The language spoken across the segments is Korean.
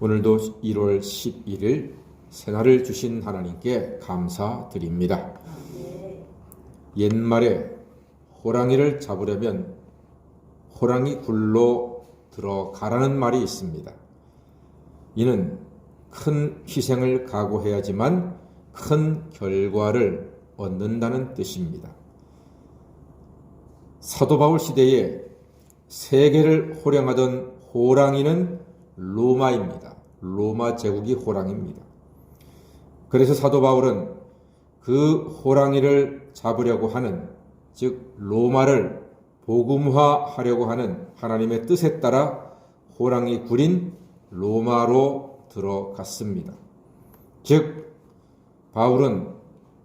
오늘도 1월 11일 새날을 주신 하나님께 감사드립니다. 옛말에 호랑이를 잡으려면 호랑이 굴로 들어가라는 말이 있습니다. 이는 큰 희생을 각오해야지만 큰 결과를 얻는다는 뜻입니다. 사도 바울 시대에 세계를 호령하던 호랑이는 로마입니다. 로마 제국이 호랑이입니다. 그래서 사도 바울은 그 호랑이를 잡으려고 하는, 즉 로마를 복음화하려고 하는 하나님의 뜻에 따라 호랑이 굴인 로마로 들어갔습니다. 즉 바울은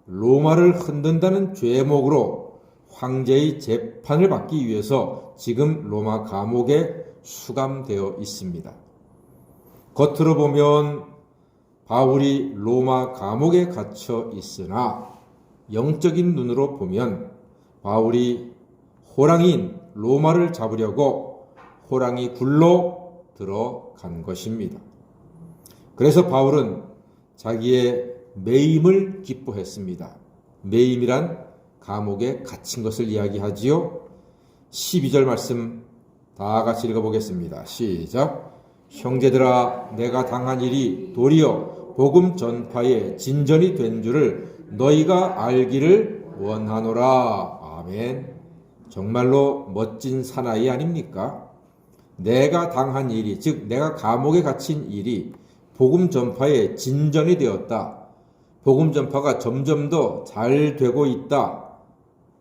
로마를 흔든다는 죄목으로 황제의 재판을 받기 위해서 지금 로마 감옥에 수감되어 있습니다. 겉으로 보면 바울이 로마 감옥에 갇혀 있으나 영적인 눈으로 보면 바울이 호랑이인 로마를 잡으려고 호랑이 굴로 들어간 것입니다. 그래서 바울은 자기의 매임을 기뻐했습니다. 매임이란 감옥에 갇힌 것을 이야기하지요. 12절 말씀 다 같이 읽어보겠습니다. 시작. 형제들아, 내가 당한 일이 도리어 복음 전파에 진전이 된 줄을 너희가 알기를 원하노라. 아멘. 정말로 멋진 사나이 아닙니까? 내가 당한 일이, 즉 내가 감옥에 갇힌 일이 복음 전파에 진전이 되었다. 복음 전파가 점점 더 잘 되고 있다.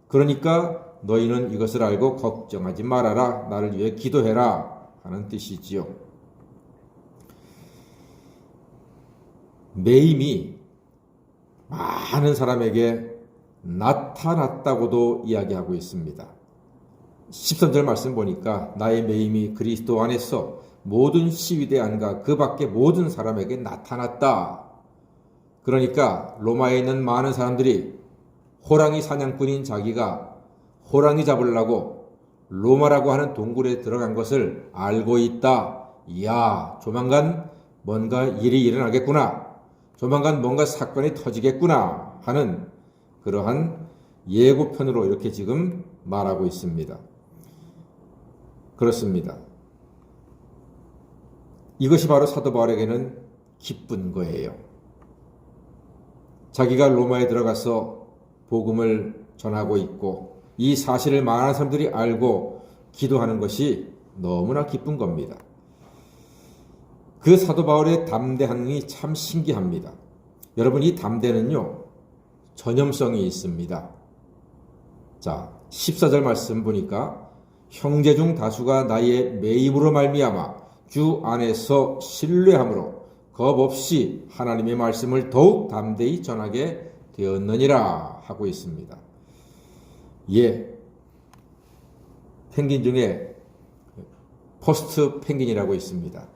그러니까 너희는 이것을 알고 걱정하지 말아라. 나를 위해 기도해라 하는 뜻이지요. 매임이 많은 사람에게 나타났다고도 이야기하고 있습니다. 13절 말씀 보니까 나의 매임이 그리스도 안에서 모든 시위대 안과 그 밖의 모든 사람에게 나타났다. 그러니까 로마에 있는 많은 사람들이 호랑이 사냥꾼인 자기가 호랑이 잡으려고 로마라고 하는 동굴에 들어간 것을 알고 있다. 이야, 조만간 뭔가 일이 일어나겠구나. 조만간 뭔가 사건이 터지겠구나 하는 그러한 예고편으로 이렇게 지금 말하고 있습니다. 그렇습니다. 이것이 바로 사도 바울에게는 기쁜 거예요. 자기가 로마에 들어가서 복음을 전하고 있고 이 사실을 많은 사람들이 알고 기도하는 것이 너무나 기쁜 겁니다. 그 사도 바울의 담대함이 참 신기합니다. 여러분, 이 담대는요, 전염성이 있습니다. 자, 14절 말씀 보니까 형제 중 다수가 나의 매임으로 말미암아 주 안에서 신뢰함으로 겁 없이 하나님의 말씀을 더욱 담대히 전하게 되었느니라 하고 있습니다. 예, 펭귄 중에 퍼스트 펭귄이라고 있습니다.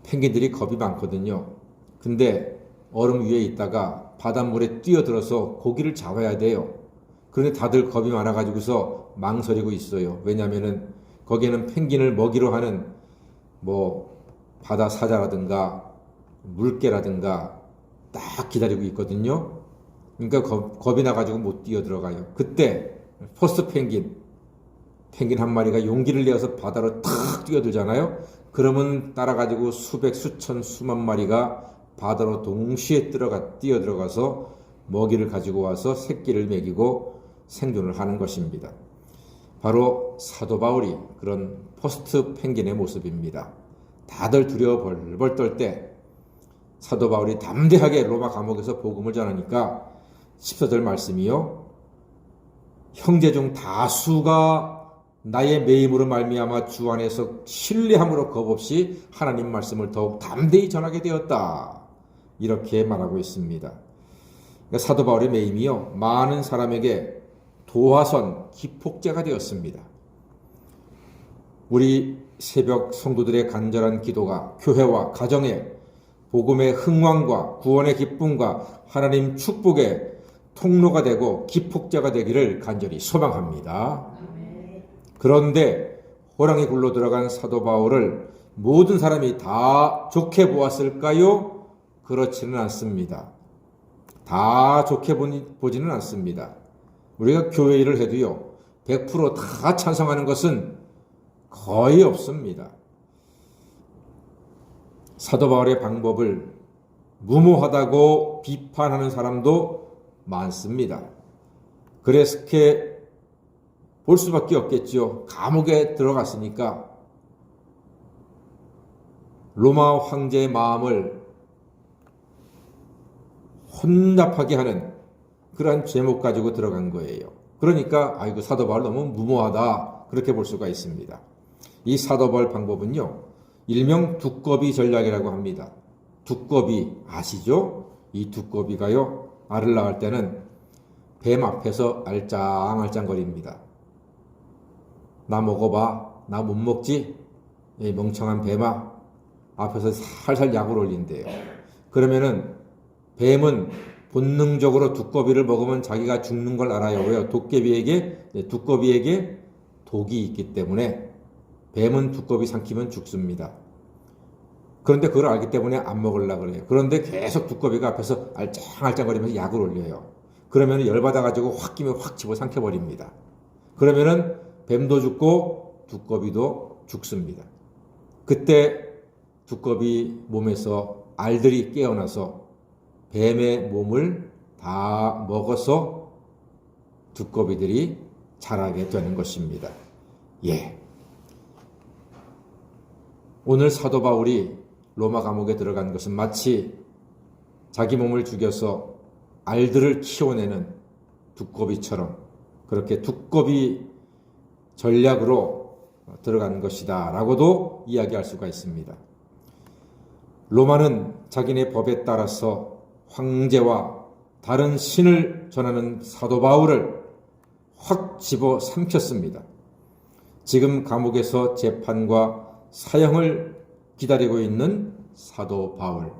펭귄들이 겁이 많거든요. 근데 얼음 위에 있다가 바닷물에 뛰어들어서 고기를 잡아야 돼요. 그런데 다들 겁이 많아가지고서 망설이고 있어요. 왜냐하면은 거기에는 펭귄을 먹이로 하는 바다 사자라든가 물개라든가 딱 기다리고 있거든요. 그러니까 겁이 나가지고 못 뛰어들어가요. 그때 퍼스트 펭귄 한 마리가 용기를 내어서 바다로 탁 뛰어들잖아요. 그러면 따라가지고 수백, 수천, 수만 마리가 바다로 동시에 뛰어들어가서 먹이를 가지고 와서 새끼를 먹이고 생존을 하는 것입니다. 바로 사도 바울이 그런 퍼스트 펭귄의 모습입니다. 다들 두려워 벌벌 떨 때 사도 바울이 담대하게 로마 감옥에서 복음을 전하니까 14절 말씀이요. 형제 중 다수가 나의 매임으로 말미암아 주 안에서 신뢰함으로 겁없이 하나님 말씀을 더욱 담대히 전하게 되었다. 이렇게 말하고 있습니다. 그러니까 사도 바울의 매임이요, 많은 사람에게 도화선, 기폭제가 되었습니다. 우리 새벽 성도들의 간절한 기도가 교회와 가정에 복음의 흥왕과 구원의 기쁨과 하나님 축복의 통로가 되고 기폭제가 되기를 간절히 소망합니다. 그런데 호랑이 굴로 들어간 사도 바울을 모든 사람이 다 좋게 보았을까요? 그렇지는 않습니다. 다 좋게 보지는 않습니다. 우리가 교회 일을 해도요, 100%다 찬성하는 것은 거의 없습니다. 사도 바울의 방법을 무모하다고 비판하는 사람도 많습니다. 그렇게 볼 수밖에 없겠죠. 감옥에 들어갔으니까 로마 황제의 마음을 혼납하게 하는 그러한 제목 가지고 들어간 거예요. 그러니까 아이고 사도 바울 너무 무모하다 그렇게 볼 수가 있습니다. 이 사도 바울 방법은요, 일명 두꺼비 전략이라고 합니다. 두꺼비 아시죠? 이 두꺼비가요, 알을 낳을 때는 뱀 앞에서 알짱알짱거립니다. 나 먹어봐. 나 못 먹지? 이 멍청한 뱀아. 앞에서 살살 약을 올린대요. 그러면은 뱀은 본능적으로 두꺼비를 먹으면 자기가 죽는 걸 알아요. 왜요? 두꺼비에게 독이 있기 때문에 뱀은 두꺼비 삼키면 죽습니다. 그런데 그걸 알기 때문에 안 먹으려고 그래요. 그런데 계속 두꺼비가 앞에서 알짱알짱거리면서 약을 올려요. 그러면 열받아가지고 확 끼면 확 집어 삼켜버립니다. 그러면은 뱀도 죽고 두꺼비도 죽습니다. 그때 두꺼비 몸에서 알들이 깨어나서 뱀의 몸을 다 먹어서 두꺼비들이 자라게 되는 것입니다. 예. 오늘 사도 바울이 로마 감옥에 들어간 것은 마치 자기 몸을 죽여서 알들을 키워내는 두꺼비처럼 그렇게 두꺼비 전략으로 들어간 것이다 라고도 이야기할 수가 있습니다. 로마는 자기네 법에 따라서 황제와 다른 신을 전하는 사도 바울을 확 집어 삼켰습니다. 지금 감옥에서 재판과 사형을 기다리고 있는 사도 바울.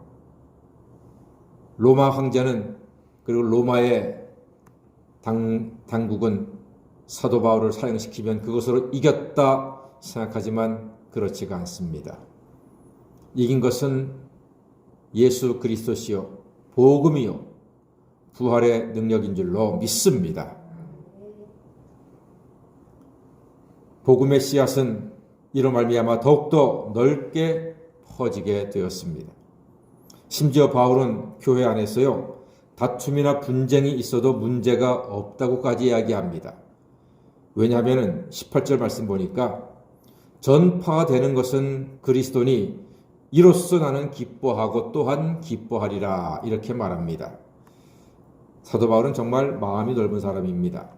로마 황제는 그리고 로마의 당국은 사도 바울을 사형시키면 그것으로 이겼다 생각하지만 그렇지가 않습니다. 이긴 것은 예수 그리스도시요 복음이요 부활의 능력인 줄로 믿습니다. 복음의 씨앗은 이로 말미암아 더욱더 넓게 퍼지게 되었습니다. 심지어 바울은 교회 안에서요, 다툼이나 분쟁이 있어도 문제가 없다고까지 이야기합니다. 왜냐하면 18절 말씀 보니까 전파가 되는 것은 그리스도니 이로써 나는 기뻐하고 또한 기뻐하리라 이렇게 말합니다. 사도 바울은 정말 마음이 넓은 사람입니다.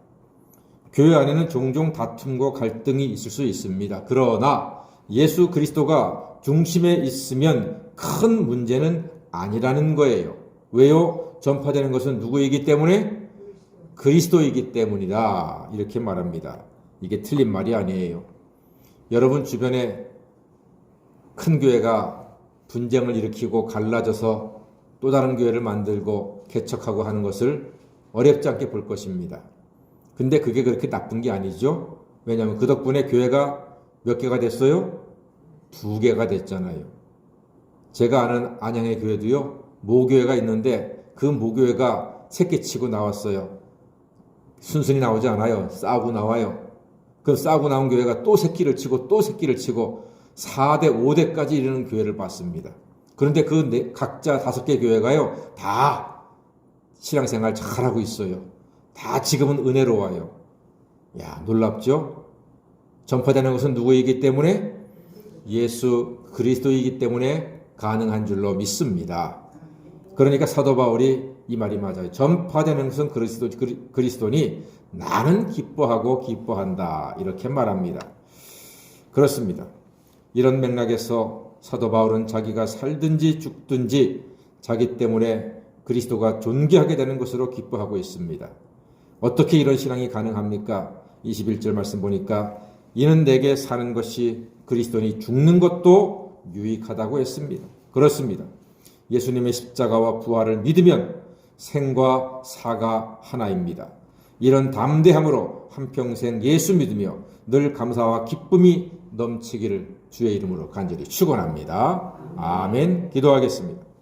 교회 안에는 종종 다툼과 갈등이 있을 수 있습니다. 그러나 예수 그리스도가 중심에 있으면 큰 문제는 아니라는 거예요. 왜요? 전파되는 것은 누구이기 때문에? 그리스도이기 때문이다. 이렇게 말합니다. 이게 틀린 말이 아니에요. 여러분 주변에 큰 교회가 분쟁을 일으키고 갈라져서 또 다른 교회를 만들고 개척하고 하는 것을 어렵지 않게 볼 것입니다. 근데 그게 그렇게 나쁜 게 아니죠. 왜냐하면 그 덕분에 교회가 몇 개가 됐어요? 2개가 됐잖아요. 제가 아는 안양의 교회도요, 모교회가 있는데 그 모교회가 새끼 치고 나왔어요. 순순히 나오지 않아요. 싸우고 나와요. 그 싸우고 나온 교회가 또 새끼를 치고 또 새끼를 치고 4대, 5대까지 이르는 교회를 봤습니다. 그런데 그 각자 5개 교회가요, 다 신앙생활 잘하고 있어요. 다 지금은 은혜로워요. 야, 놀랍죠? 전파되는 것은 누구이기 때문에? 예수 그리스도이기 때문에 가능한 줄로 믿습니다. 그러니까 사도 바울이 이 말이 맞아요. 전파되는 것은 그리스도니 나는 기뻐하고 기뻐한다. 이렇게 말합니다. 그렇습니다. 이런 맥락에서 사도 바울은 자기가 살든지 죽든지 자기 때문에 그리스도가 존귀하게 되는 것으로 기뻐하고 있습니다. 어떻게 이런 신앙이 가능합니까? 21절 말씀 보니까 이는 내게 사는 것이 그리스도니 죽는 것도 유익하다고 했습니다. 그렇습니다. 예수님의 십자가와 부활을 믿으면 생과 사가 하나입니다. 이런 담대함으로 한평생 예수 믿으며 늘 감사와 기쁨이 넘치기를 주의 이름으로 간절히 축원합니다. 아멘. 기도하겠습니다.